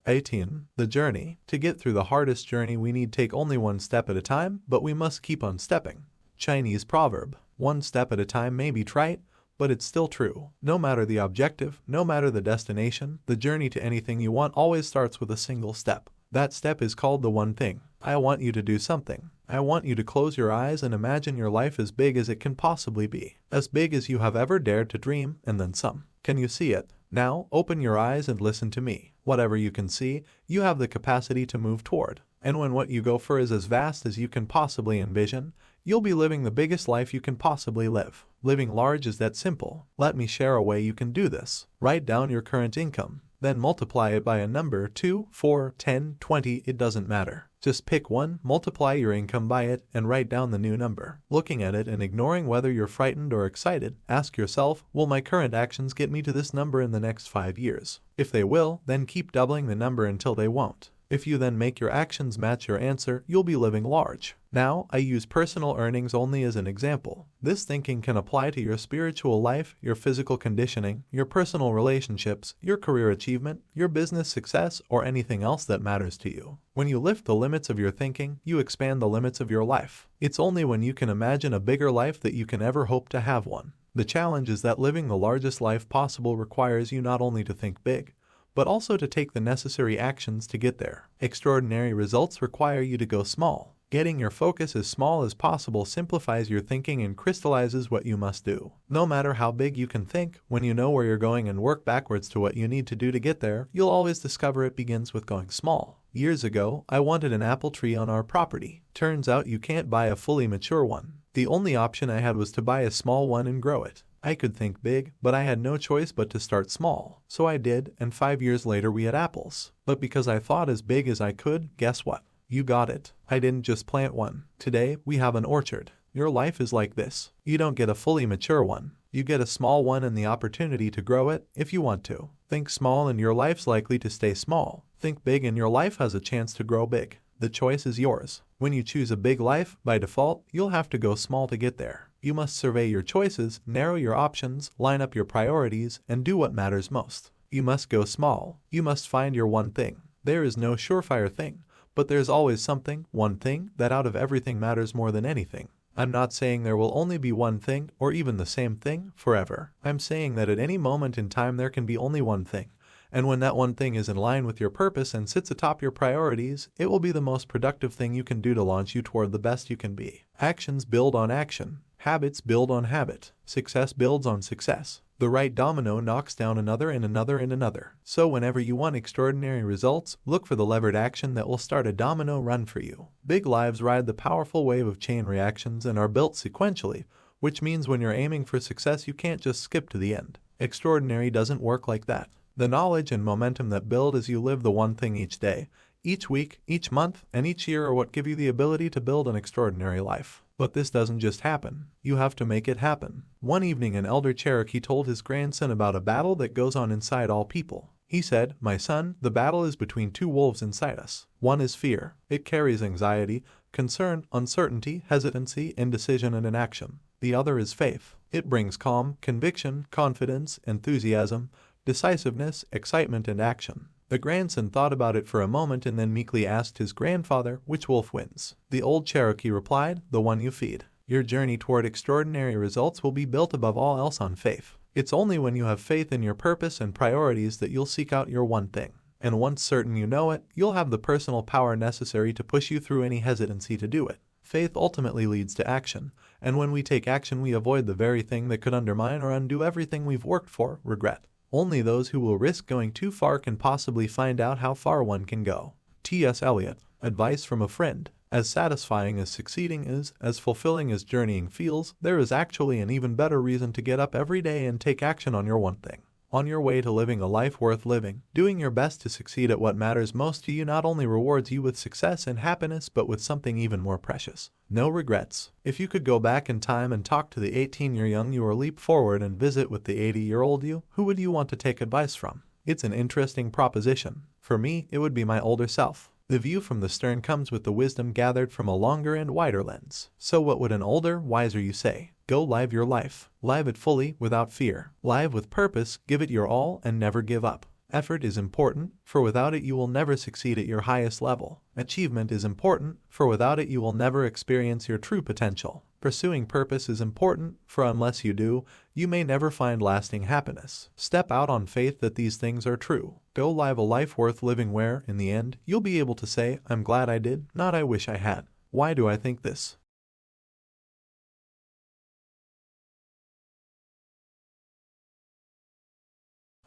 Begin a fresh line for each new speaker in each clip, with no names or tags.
18. The journey. To get through the hardest journey we need take only one step at a time, but we must keep on stepping. Chinese proverb. One step at a time may be trite, but it's still true. No matter the objective, no matter the destination, the journey to anything you want always starts with a single step. That step is called the one thing. I want you to do something. I want you to close your eyes and imagine your life as big as it can possibly be. As big as you have ever dared to dream, and then some. Can you see it? Now, open your eyes and listen to me. Whatever you can see, you have the capacity to move toward. And when what you go for is as vast as you can possibly envision, you'll be living the biggest life you can possibly live. Living large is that simple. Let me share a way you can do this. Write down your current income. Then multiply it by a number, 2, 4, 10, 20, it doesn't matter. Just pick one, multiply your income by it, and write down the new number. Looking at it and ignoring whether you're frightened or excited, ask yourself, will my current actions get me to this number in the next 5 years? If they will, then keep doubling the number until they won't. If you then make your actions match your answer, you'll be living large. Now, I use personal earnings only as an example. This thinking can apply to your spiritual life, your physical conditioning, your personal relationships, your career achievement, your business success, or anything else that matters to you. When you lift the limits of your thinking, you expand the limits of your life. It's only when you can imagine a bigger life that you can ever hope to have one. The challenge is that living the largest life possible requires you not only to think big, but also to take the necessary actions to get there. Extraordinary results require you to go small. Getting your focus as small as possible simplifies your thinking and crystallizes what you must do. No matter how big you can think, when you know where you're going and work backwards to what you need to do to get there, you'll always discover it begins with going small. Years ago, I wanted an apple tree on our property. Turns out you can't buy a fully mature one. The only option I had was to buy a small one and grow it. I could think big, but I had no choice but to start small. So I did, and 5 years later we had apples. But because I thought as big as I could, guess what? You got it. I didn't just plant one. Today, we have an orchard. Your life is like this. You don't get a fully mature one. You get a small one and the opportunity to grow it if you want to. Think small and your life's likely to stay small. Think big and your life has a chance to grow big. The choice is yours. When you choose a big life, by default, you'll have to go small to get there. You must survey your choices, narrow your options, line up your priorities, and do what matters most. You must go small. You must find your one thing. There is no surefire thing, but there's always something, one thing, that out of everything matters more than anything. I'm not saying there will only be one thing, or even the same thing, forever. I'm saying that at any moment in time there can be only one thing. And when that one thing is in line with your purpose and sits atop your priorities, it will be the most productive thing you can do to launch you toward the best you can be. Actions build on action. Habits build on habit. Success builds on success. The right domino knocks down another and another and another. So whenever you want extraordinary results, look for the levered action that will start a domino run for you. Big lives ride the powerful wave of chain reactions and are built sequentially, which means when you're aiming for success you can't just skip to the end. Extraordinary doesn't work like that. The knowledge and momentum that build as you live the one thing each day, each week, each month, and each year are what give you the ability to build an extraordinary life. But this doesn't just happen. You have to make it happen. One evening an elder Cherokee told his grandson about a battle that goes on inside all people. He said, "My son, the battle is between two wolves inside us. One is fear. It carries anxiety, concern, uncertainty, hesitancy, indecision, and inaction. The other is faith. It brings calm, conviction, confidence, enthusiasm, decisiveness, excitement, and action." The grandson thought about it for a moment and then meekly asked his grandfather, which wolf wins? The old Cherokee replied, "The one you feed." Your journey toward extraordinary results will be built above all else on faith. It's only when you have faith in your purpose and priorities that you'll seek out your one thing. And once certain you know it, you'll have the personal power necessary to push you through any hesitancy to do it. Faith ultimately leads to action, and when we take action we avoid the very thing that could undermine or undo everything we've worked for, regret. Only those who will risk going too far can possibly find out how far one can go. T.S. Eliot. Advice from a friend. As satisfying as succeeding is, as fulfilling as journeying feels, there is actually an even better reason to get up every day and take action on your one thing. On your way to living a life worth living, doing your best to succeed at what matters most to you not only rewards you with success and happiness but with something even more precious. No regrets. If you could go back in time and talk to the 18-year young you or leap forward and visit with the 80-year-old you, who would you want to take advice from? It's an interesting proposition. For me, it would be my older self. The view from the stern comes with the wisdom gathered from a longer and wider lens. So what would an older, wiser you say? Go live your life. Live it fully, without fear. Live with purpose, give it your all, and never give up. Effort is important, for without it you will never succeed at your highest level. Achievement is important, for without it you will never experience your true potential. Pursuing purpose is important, for unless you do, you may never find lasting happiness. Step out on faith that these things are true. Go live a life worth living where, in the end, you'll be able to say, I'm glad I did, not I wish I had. Why do I think this?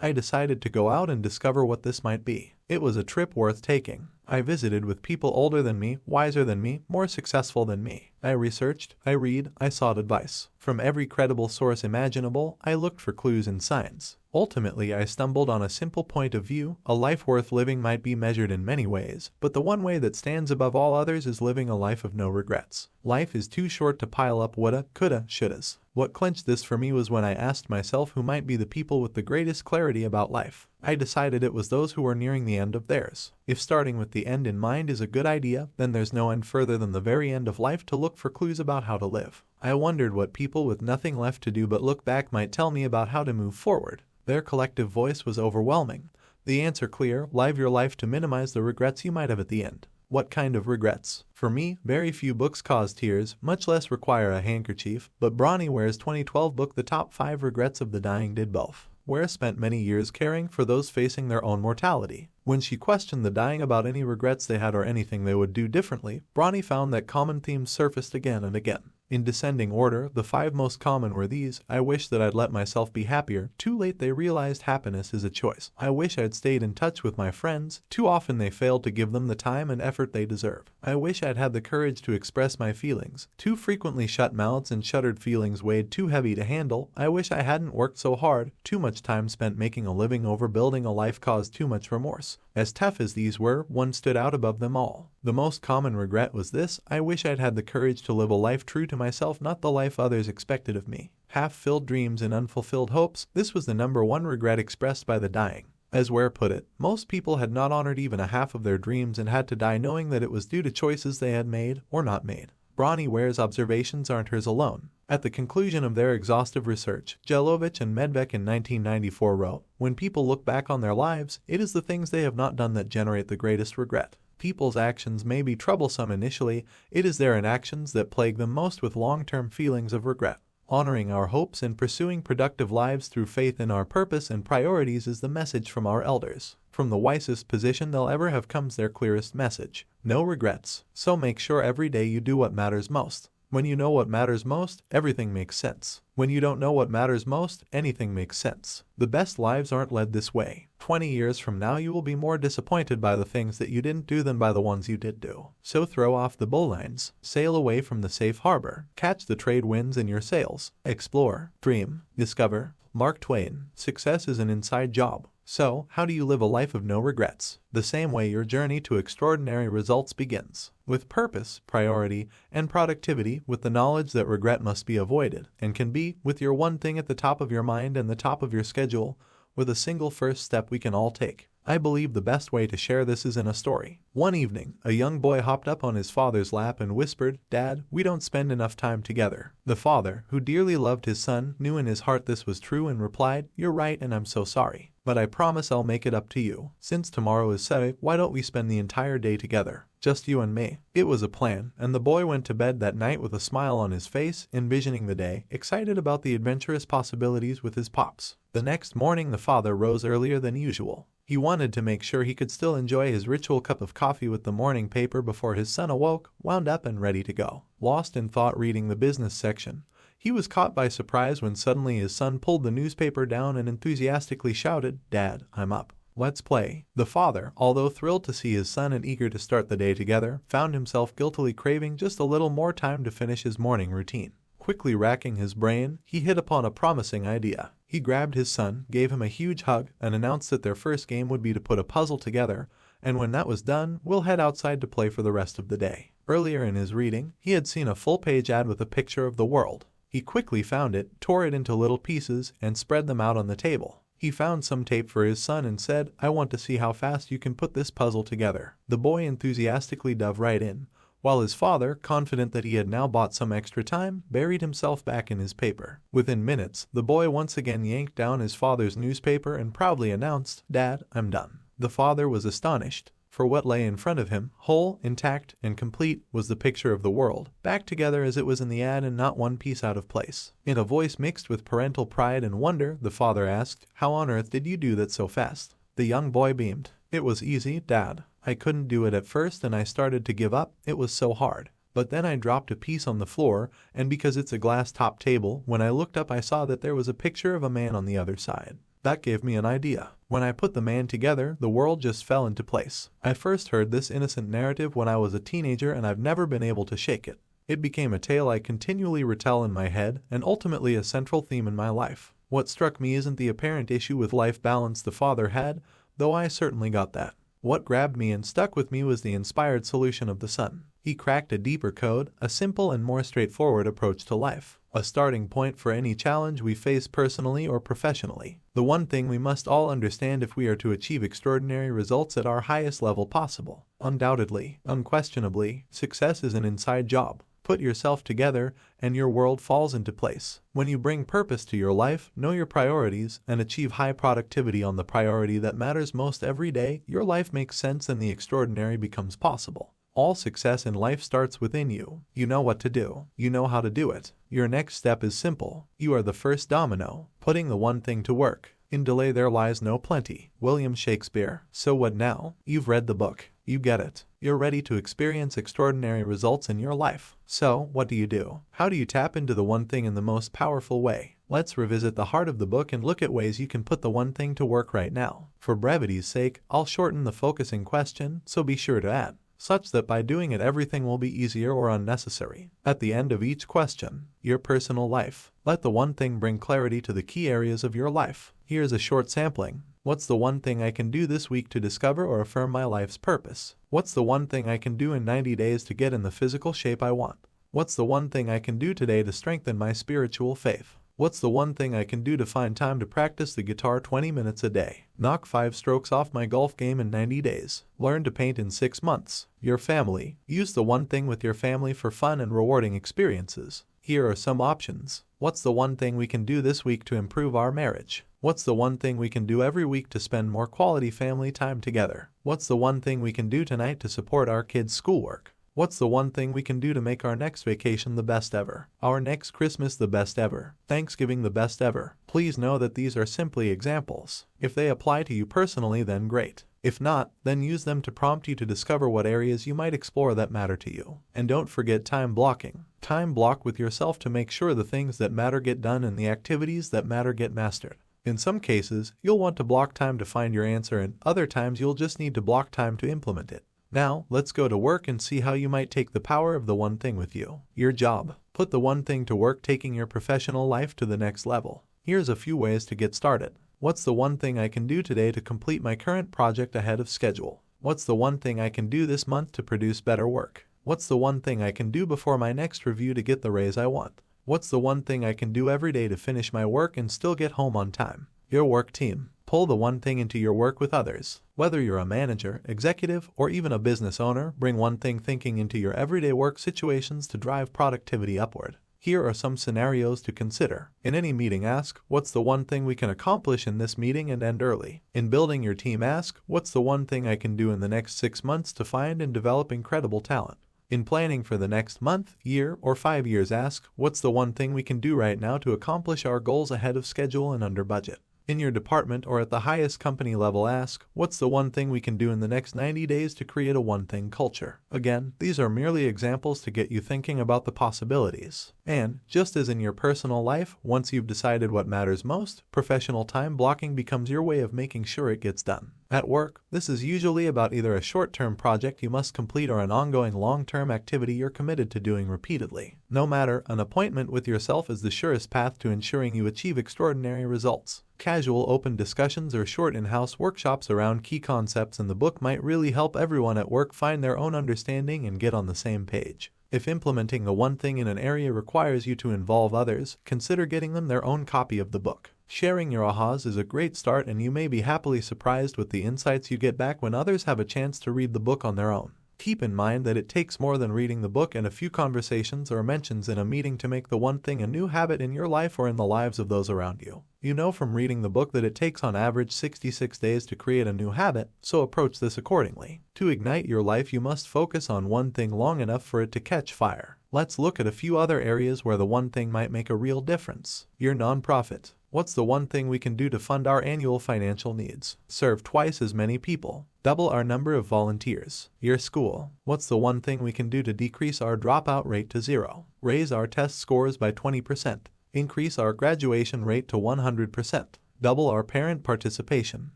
I decided to go out and discover what this might be. It was a trip worth taking. I visited with people older than me, wiser than me, more successful than me. I researched, I read, I sought advice. From every credible source imaginable, I looked for clues and signs. Ultimately, I stumbled on a simple point of view. A life worth living might be measured in many ways, but the one way that stands above all others is living a life of no regrets. Life is too short to pile up woulda, coulda, shouldas. What clinched this for me was when I asked myself who might be the people with the greatest clarity about life. I decided it was those who were nearing the end of theirs. If starting with the end in mind is a good idea, then there's no end further than the very end of life to look for clues about how to live. I wondered what people with nothing left to do but look back might tell me about how to move forward. Their collective voice was overwhelming. The answer clear: live your life to minimize the regrets you might have at the end. What kind of regrets? For me, very few books cause tears, much less require a handkerchief, but Bronnie Ware's 2012 book The Top 5 Regrets of the Dying did both. Ware spent many years caring for those facing their own mortality. When she questioned the dying about any regrets they had or anything they would do differently, Bronnie found that common themes surfaced again and again. In descending order, the 5 most common were these: I wish that I'd let myself be happier. Too late they realized happiness is a choice. I wish I'd stayed in touch with my friends. Too often they failed to give them the time and effort they deserve. I wish I'd had the courage to express my feelings. Too frequently shut mouths and shuttered feelings weighed too heavy to handle. I wish I hadn't worked so hard. Too much time spent making a living over building a life caused too much remorse. As tough as these were, one stood out above them all. The most common regret was this: I wish I'd had the courage to live a life true to myself, not the life others expected of me. Half-filled dreams and unfulfilled hopes. This was the number one regret expressed by the dying. As Ware put it, most people had not honored even a half of their dreams and had to die knowing that it was due to choices they had made or not made. Bronnie Ware's observations aren't hers alone. At the conclusion of their exhaustive research, Jelovich and Medvec in 1994 wrote, when people look back on their lives, it is the things they have not done that generate the greatest regret. People's actions may be troublesome initially, it is their inactions that plague them most with long-term feelings of regret. Honoring our hopes and pursuing productive lives through faith in our purpose and priorities is the message from our elders. From the wisest position they'll ever have comes their clearest message: no regrets. So make sure every day you do what matters most. When you know what matters most, everything makes sense. When you don't know what matters most, anything makes sense. The best lives aren't led this way. 20 years from now you will be more disappointed by the things that you didn't do than by the ones you did do. So throw off the bowlines, sail away from the safe harbor, catch the trade winds in your sails, explore, dream, discover. Mark Twain. Success is an inside job. So, how do you live a life of no regrets? The same way your journey to extraordinary results begins. With purpose, priority, and productivity, with the knowledge that regret must be avoided, and can be, with your one thing at the top of your mind and the top of your schedule, with a single first step we can all take. I believe the best way to share this is in a story. One evening, a young boy hopped up on his father's lap and whispered, "Dad, we don't spend enough time together." The father, who dearly loved his son, knew in his heart this was true and replied, "You're right and I'm so sorry. But I promise I'll make it up to you. Since tomorrow is Saturday, why don't we spend the entire day together? Just you and me." It was a plan, and the boy went to bed that night with a smile on his face, envisioning the day, excited about the adventurous possibilities with his pops. The next morning the father rose earlier than usual. He wanted to make sure he could still enjoy his ritual cup of coffee with the morning paper before his son awoke, wound up and ready to go. Lost in thought reading the business section, he was caught by surprise when suddenly his son pulled the newspaper down and enthusiastically shouted, "Dad, I'm up. Let's play." The father, although thrilled to see his son and eager to start the day together, found himself guiltily craving just a little more time to finish his morning routine. Quickly racking his brain, he hit upon a promising idea. He grabbed his son, gave him a huge hug, and announced that their first game would be to put a puzzle together, and when that was done, we'll head outside to play for the rest of the day. Earlier in his reading, he had seen a full-page ad with a picture of the world. He quickly found it, tore it into little pieces, and spread them out on the table. He found some tape for his son and said, "I want to see how fast you can put this puzzle together." The boy enthusiastically dove right in, while his father, confident that he had now bought some extra time, buried himself back in his paper. Within minutes, the boy once again yanked down his father's newspaper and proudly announced, "Dad, I'm done." The father was astonished, for what lay in front of him, whole, intact, and complete, was the picture of the world, back together as it was in the ad and not one piece out of place. In a voice mixed with parental pride and wonder, the father asked, "How on earth did you do that so fast?" The young boy beamed. "It was easy, Dad. I couldn't do it at first and I started to give up, it was so hard. But then I dropped a piece on the floor, and because it's a glass-top table, when I looked up I saw that there was a picture of a man on the other side. That gave me an idea. When I put the man together, the world just fell into place. I first heard this innocent narrative when I was a teenager and I've never been able to shake it. It became a tale I continually retell in my head and ultimately a central theme in my life. What struck me isn't the apparent issue with life balance the father had, though I certainly got that. What grabbed me and stuck with me was the inspired solution of the son. He cracked a deeper code, a simple and more straightforward approach to life. A starting point for any challenge we face personally or professionally. The one thing we must all understand if we are to achieve extraordinary results at our highest level possible. Undoubtedly, unquestionably, success is an inside job. Put yourself together, and your world falls into place. When you bring purpose to your life, know your priorities, and achieve high productivity on the priority that matters most every day, your life makes sense and the extraordinary becomes possible. All success in life starts within you. You know what to do. You know how to do it. Your next step is simple. You are the first domino, putting the one thing to work. In delay there lies no plenty. William Shakespeare. So what now? You've read the book. You get it. You're ready to experience extraordinary results in your life. So, what do you do? How do you tap into the one thing in the most powerful way? Let's revisit the heart of the book and look at ways you can put the one thing to work right now. For brevity's sake, I'll shorten the focusing question, so be sure to add, such that by doing it everything will be easier or unnecessary. At the end of each question, your personal life. Let the one thing bring clarity to the key areas of your life. Here's a short sampling. What's the one thing I can do this week to discover or affirm my life's purpose? What's the one thing I can do in 90 days to get in the physical shape I want? What's the one thing I can do today to strengthen my spiritual faith? What's the one thing I can do to find time to practice the guitar 20 minutes a day? Knock 5 strokes off my golf game in 90 days. Learn to paint in 6 months. Your family. Use the one thing with your family for fun and rewarding experiences. Here are some options. What's the one thing we can do this week to improve our marriage? What's the one thing we can do every week to spend more quality family time together? What's the one thing we can do tonight to support our kids' schoolwork? What's the one thing we can do to make our next vacation the best ever? Our next Christmas the best ever? Thanksgiving the best ever? Please know that these are simply examples. If they apply to you personally, then great. If not, then use them to prompt you to discover what areas you might explore that matter to you. And don't forget time blocking. Time block with yourself to make sure the things that matter get done and the activities that matter get mastered. In some cases, you'll want to block time to find your answer, and other times you'll just need to block time to implement it. Now, let's go to work and see how you might take the power of the one thing with you. Your job. Put the one thing to work, taking your professional life to the next level. Here's a few ways to get started. What's the one thing I can do today to complete my current project ahead of schedule? What's the one thing I can do this month to produce better work? What's the one thing I can do before my next review to get the raise I want? What's the one thing I can do every day to finish my work and still get home on time? Your work team. Pull the one thing into your work with others. Whether you're a manager, executive, or even a business owner, bring one thing thinking into your everyday work situations to drive productivity upward. Here are some scenarios to consider. In any meeting, ask, what's the one thing we can accomplish in this meeting and end early? In building your team, ask, what's the one thing I can do in the next 6 months to find and develop incredible talent? In planning for the next month, year, or 5 years, ask, what's the one thing we can do right now to accomplish our goals ahead of schedule and under budget? In your department or at the highest company level, ask, what's the one thing we can do in the next 90 days to create a one-thing culture? Again, these are merely examples to get you thinking about the possibilities. And, just as in your personal life, once you've decided what matters most, professional time blocking becomes your way of making sure it gets done. At work, this is usually about either a short-term project you must complete or an ongoing long-term activity you're committed to doing repeatedly. No matter, an appointment with yourself is the surest path to ensuring you achieve extraordinary results. Casual open discussions or short in-house workshops around key concepts in the book might really help everyone at work find their own understanding and get on the same page. If implementing the one thing in an area requires you to involve others, consider getting them their own copy of the book. Sharing your ahas is a great start, and you may be happily surprised with the insights you get back when others have a chance to read the book on their own. Keep in mind that it takes more than reading the book and a few conversations or mentions in a meeting to make the one thing a new habit in your life or in the lives of those around you. You know from reading the book that it takes on average 66 days to create a new habit, so approach this accordingly. To ignite your life, you must focus on one thing long enough for it to catch fire. Let's look at a few other areas where the one thing might make a real difference. Your nonprofit. What's the one thing we can do to fund our annual financial needs? Serve twice as many people. Double our number of volunteers. Your school. What's the one thing we can do to decrease our dropout rate to 0? Raise our test scores by 20%. Increase our graduation rate to 100%. Double our parent participation.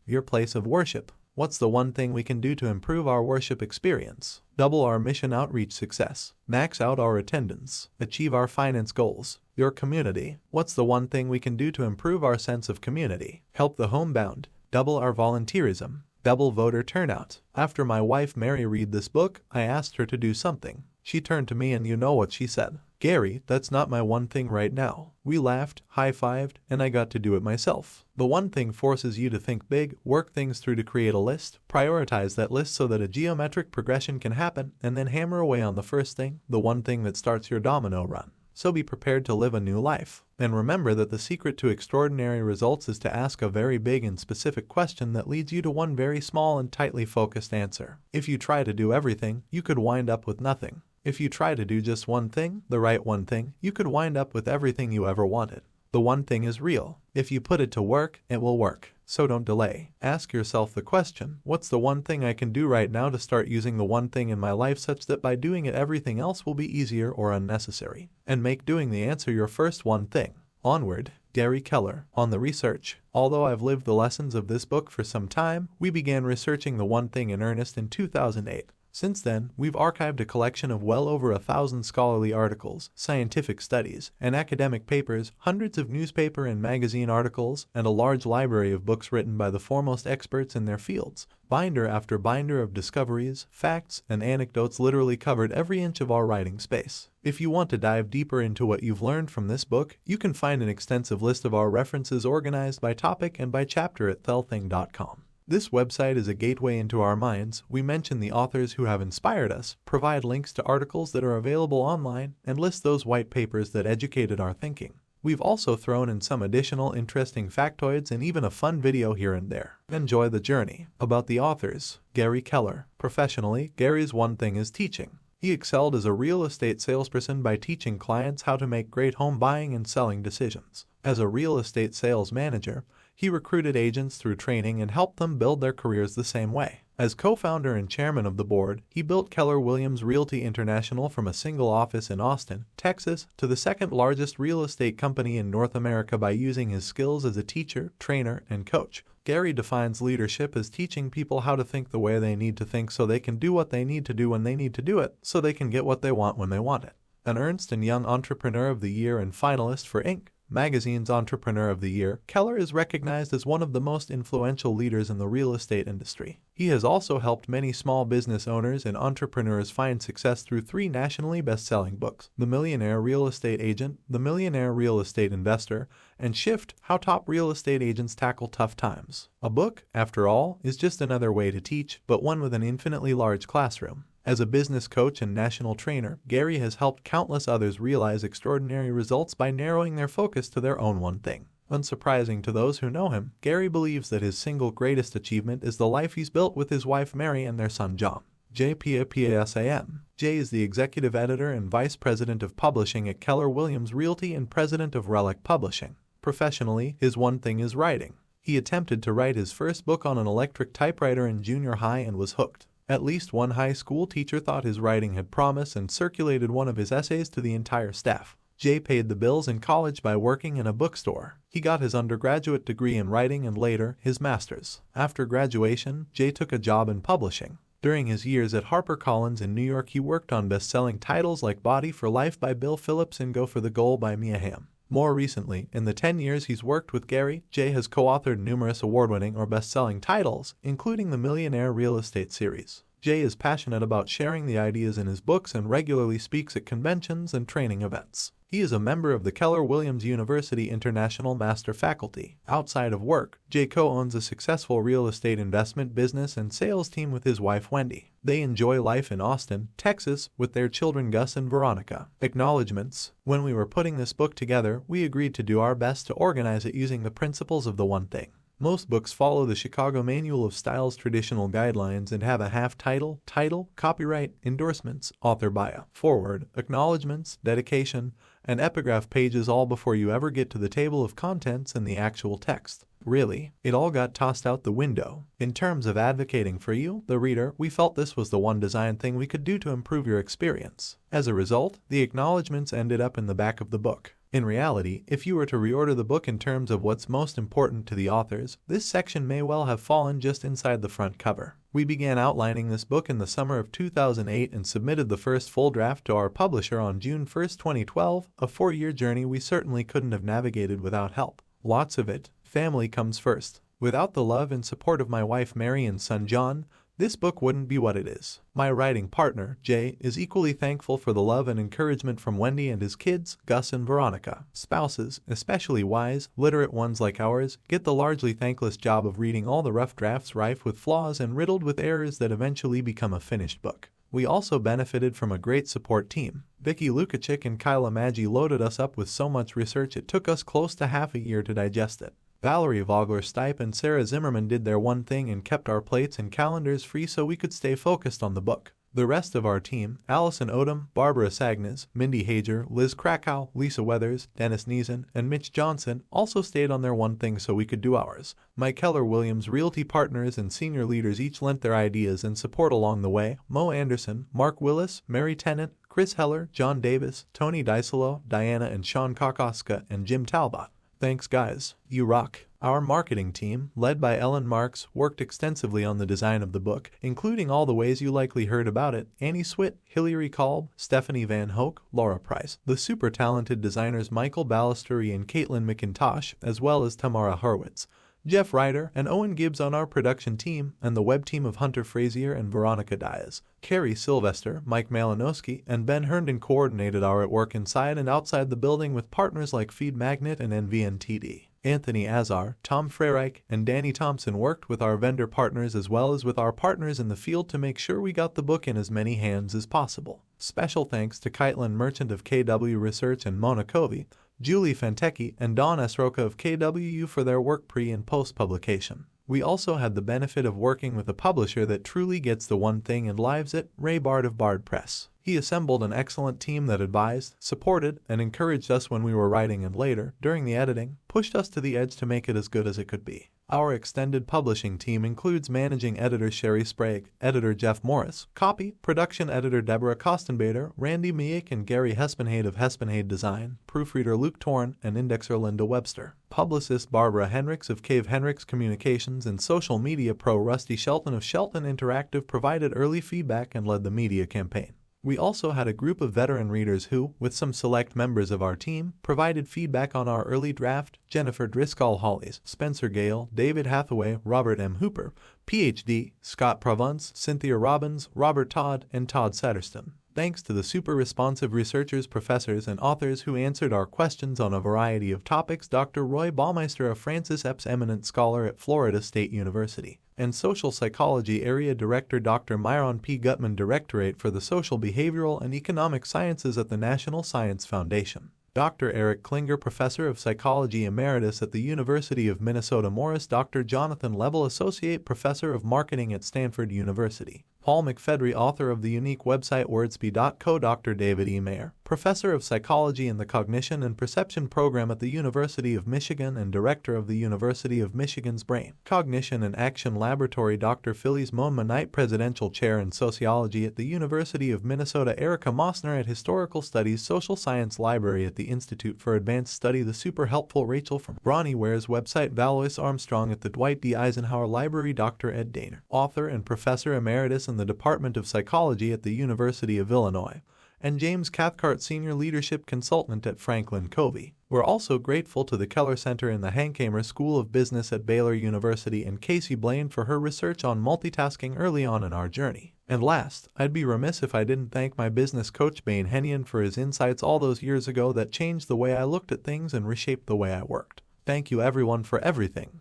Your place of worship. What's the one thing we can do to improve our worship experience? Double our mission outreach success. Max out our attendance. Achieve our finance goals. Your community. What's the one thing we can do to improve our sense of community? Help the homebound. Double our volunteerism. Double voter turnout. After my wife Mary read this book, I asked her to do something. She turned to me and you know what she said. "Gary, that's not my one thing right now." We laughed, high-fived, and I got to do it myself. The one thing forces you to think big, work things through to create a list, prioritize that list so that a geometric progression can happen, and then hammer away on the first thing, the one thing that starts your domino run. So be prepared to live a new life. And remember that the secret to extraordinary results is to ask a very big and specific question that leads you to one very small and tightly focused answer. If you try to do everything, you could wind up with nothing. If you try to do just one thing, the right one thing, you could wind up with everything you ever wanted. The one thing is real. If you put it to work, it will work. So don't delay. Ask yourself the question, what's the one thing I can do right now to start using the one thing in my life such that by doing it everything else will be easier or unnecessary? And make doing the answer your first one thing. Onward. Gary Keller. On the research. Although I've lived the lessons of this book for some time, we began researching the one thing in earnest in 2008. Since then, we've archived a collection of well over 1,000 scholarly articles, scientific studies, and academic papers, hundreds of newspaper and magazine articles, and a large library of books written by the foremost experts in their fields. Binder after binder of discoveries, facts, and anecdotes literally covered every inch of our writing space. If you want to dive deeper into what you've learned from this book, you can find an extensive list of our references organized by topic and by chapter at thelthing.com. This website is a gateway into our minds. We mention the authors who have inspired us, provide links to articles that are available online, and list those white papers that educated our thinking. We've also thrown in some additional interesting factoids and even a fun video here and there. Enjoy the journey. About the authors. Gary Keller. Professionally, Gary's one thing is teaching. He excelled as a real estate salesperson by teaching clients how to make great home buying and selling decisions. As a real estate sales manager, he recruited agents through training and helped them build their careers the same way. As co-founder and chairman of the board, he built Keller Williams Realty International from a single office in Austin, Texas, to the second largest real estate company in North America by using his skills as a teacher, trainer, and coach. Gary defines leadership as teaching people how to think the way they need to think so they can do what they need to do when they need to do it, so they can get what they want when they want it. An Ernst & Young Entrepreneur of the Year and finalist for Inc. Magazine's Entrepreneur of the Year, Keller is recognized as one of the most influential leaders in the real estate industry. He has also helped many small business owners and entrepreneurs find success through 3 nationally best-selling books: The Millionaire Real Estate Agent, The Millionaire Real Estate Investor, and Shift: How Top Real Estate Agents Tackle Tough Times. A book, after all, is just another way to teach, but one with an infinitely large classroom. As a business coach and national trainer, Gary has helped countless others realize extraordinary results by narrowing their focus to their own one thing. Unsurprising to those who know him, Gary believes that his single greatest achievement is the life he's built with his wife Mary and their son John. JPAPASAM. Jay is the executive editor and vice president of publishing at Keller Williams Realty and president of Relic Publishing. Professionally, his one thing is writing. He attempted to write his first book on an electric typewriter in junior high and was hooked. At least one high school teacher thought his writing had promise and circulated one of his essays to the entire staff. Jay paid the bills in college by working in a bookstore. He got his undergraduate degree in writing and later, his master's. After graduation, Jay took a job in publishing. During his years at HarperCollins in New York, he worked on best-selling titles like Body for Life by Bill Phillips and Go for the Goal by Mia Hamm. More recently, in the 10 years he's worked with Gary, Jay has co-authored numerous award-winning or best-selling titles, including the Millionaire Real Estate series. Jay is passionate about sharing the ideas in his books and regularly speaks at conventions and training events. He is a member of the Keller Williams University International Master Faculty. Outside of work, Jay co-owns a successful real estate investment business and sales team with his wife Wendy. They enjoy life in Austin, Texas, with their children Gus and Veronica. Acknowledgements. When we were putting this book together, we agreed to do our best to organize it using the principles of the one thing. Most books follow the Chicago Manual of Style's traditional guidelines and have a half-title, copyright, endorsements, author bio, foreword, acknowledgements, dedication, and epigraph pages all before you ever get to the table of contents and the actual text. Really, it all got tossed out the window. In terms of advocating for you, the reader, we felt this was the one design thing we could do to improve your experience. As a result, the acknowledgements ended up in the back of the book. In reality, if you were to reorder the book in terms of what's most important to the authors, this section may well have fallen just inside the front cover. We began outlining this book in the summer of 2008 and submitted the first full draft to our publisher on June 1, 2012, a 4-year journey we certainly couldn't have navigated without help. Lots of it. Family comes first. Without the love and support of my wife Mary and son John, this book wouldn't be what it is. My writing partner, Jay, is equally thankful for the love and encouragement from Wendy and his kids, Gus and Veronica. Spouses, especially wise, literate ones like ours, get the largely thankless job of reading all the rough drafts rife with flaws and riddled with errors that eventually become a finished book. We also benefited from a great support team. Vicky Lukachik and Kyla Maggi loaded us up with so much research it took us close to half a year to digest it. Valerie Vogler-Stipe and Sarah Zimmerman did their one thing and kept our plates and calendars free so we could stay focused on the book. The rest of our team, Allison Odom, Barbara Sagnes, Mindy Hager, Liz Krakow, Lisa Weathers, Dennis Neeson, and Mitch Johnson, also stayed on their one thing so we could do ours. My Keller Williams realty partners and senior leaders each lent their ideas and support along the way. Mo Anderson, Mark Willis, Mary Tennant, Chris Heller, John Davis, Tony Dicelo, Diana and Sean Kokoska, and Jim Talbot. Thanks guys, you rock. Our marketing team, led by Ellen Marks, worked extensively on the design of the book, including all the ways you likely heard about it: Annie Swit, Hilary Kolb, Stephanie Van Hoek, Laura Price, the super talented designers Michael Ballestery and Caitlin McIntosh, as well as Tamara Hurwitz, Jeff Ryder, and Owen Gibbs on our production team, and the web team of Hunter Frazier and Veronica Diaz. Carrie Sylvester, Mike Malinowski, and Ben Herndon coordinated our work inside and outside the building with partners like Feed Magnet and NVNTD. Anthony Azar, Tom Frerike, and Danny Thompson worked with our vendor partners as well as with our partners in the field to make sure we got the book in as many hands as possible. Special thanks to Kaitlyn Merchant of KW Research and Mona Covey, Julie Fantecchi, and Dawn Esroka of KWU for their work pre- and post-publication. We also had the benefit of working with a publisher that truly gets the one thing and lives it, Ray Bard of Bard Press. He assembled an excellent team that advised, supported, and encouraged us when we were writing and later, during the editing, pushed us to the edge to make it as good as it could be. Our extended publishing team includes managing editor Sherry Sprague, editor Jeff Morris, copy, production editor Deborah Kostenbader, Randy Miek and Gary Hespenhade of Hespenhade Design, proofreader Luke Torn, and indexer Linda Webster, publicist Barbara Henricks of Cave Henricks Communications, and social media pro Rusty Shelton of Shelton Interactive provided early feedback and led the media campaign. We also had a group of veteran readers who, with some select members of our team, provided feedback on our early draft: Jennifer Driscoll-Hollies, Spencer Gale, David Hathaway, Robert M. Hooper, Ph.D., Scott Provence, Cynthia Robbins, Robert Todd, and Todd Satterston. Thanks to the super responsive researchers, professors, and authors who answered our questions on a variety of topics: Dr. Roy Baumeister, a Francis Epps Eminent Scholar at Florida State University, and Social Psychology Area Director Dr. Myron P. Gutman, Directorate for the Social, Behavioral, and Economic Sciences at the National Science Foundation. Dr. Eric Klinger, Professor of Psychology Emeritus at the University of Minnesota Morris. Dr. Jonathan Level, Associate Professor of Marketing at Stanford University. Paul McFedry, author of the unique website Wordsby.co. Dr. David E. Mayer, Professor of Psychology in the Cognition and Perception Program at the University of Michigan and Director of the University of Michigan's Brain, Cognition and Action Laboratory. Dr. Phyllis Monmanite, Presidential Chair in Sociology at the University of Minnesota. Erica Mossner at Historical Studies Social Science Library at the Institute for Advanced Study. The super helpful Rachel from Bronnie Ware's website. Valois Armstrong at the Dwight D. Eisenhower Library. Dr. Ed Daner, author and Professor Emeritus in the Department of Psychology at the University of Illinois, and James Cathcart, Senior Leadership Consultant at Franklin Covey. We're also grateful to the Keller Center in the Hankamer School of Business at Baylor University and Casey Blaine for her research on multitasking early on in our journey. And last, I'd be remiss if I didn't thank my business coach Bain Hennian for his insights all those years ago that changed the way I looked at things and reshaped the way I worked. Thank you everyone for everything.